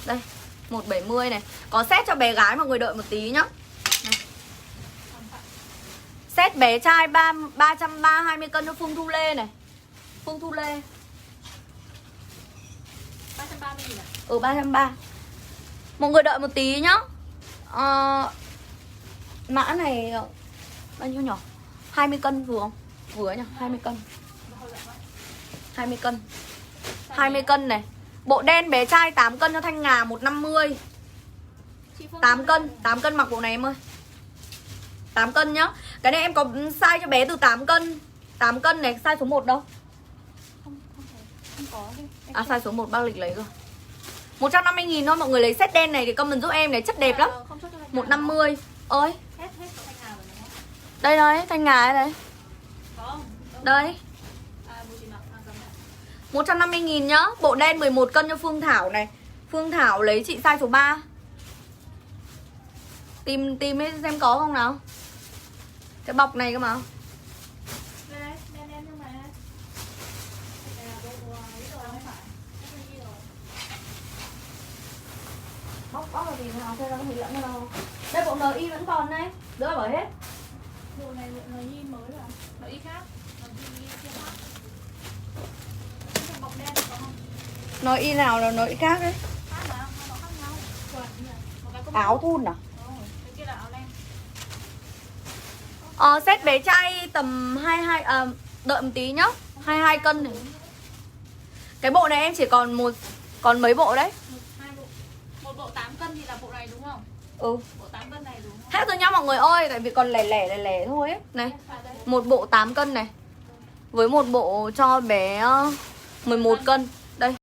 Đây 170 này. Có set cho bé gái, mọi người đợi một tí nhá. Này. Set bé trai 330 20 cân cho Phương Thu Lê này. Phương Thu Lê 330 000 à? 330. Mọi người đợi một tí nhá. Mã này bao nhiêu nhỏ? 20 cân vừa không? Vừa nhỉ, 20 cân. 20 cân. 20 cân này. Bộ đen bé trai 8 cân cho Thanh Ngà 150. 8 cân, 8 cân mặc bộ này em ơi. 8 cân nhá. Cái này em có size cho bé từ 8 cân. 8 cân này, size số 1 đâu? Không có đi. Size số 1 bác lịch lấy cơ. 150.000 thôi, mọi người lấy set đen này thì comment giúp em này, chất đẹp lắm. 150. Ơi. Hết số Thanh Ngà rồi đúng không? Đây đấy, Thanh Ngà ấy đấy. Không. Đây. 150.000 nhá. Bộ đen 11 cân cho Phương Thảo này. Phương Thảo lấy chị size số 3. Tìm xem có không nào. Cái bọc này cơ mà. Bóc là gì nào, xem nó có bị lẫn đâu. Đây bộ NI vẫn còn đấy. Đỡ bỏ hết. Bộ này bộ NI mới rồi. NI khác. NI kia khác. Bọc đen có không? NI nào là NI khác đấy. Khác mà, nó khác nhau. Áo thun à? Cái kia là áo len. Set bé trai tầm 22 đợi một tí nhá. 22 cân này. Cái bộ này em chỉ còn mấy bộ đấy. Một bộ 8 cân thì là bộ này đúng không? Ừ. Bộ 8 cân này đúng không? Hết rồi nhá mọi người ơi, tại vì còn lẻ thôi ấy. Này. Một bộ 8 cân này. Với một bộ cho bé 11 cân. Đây.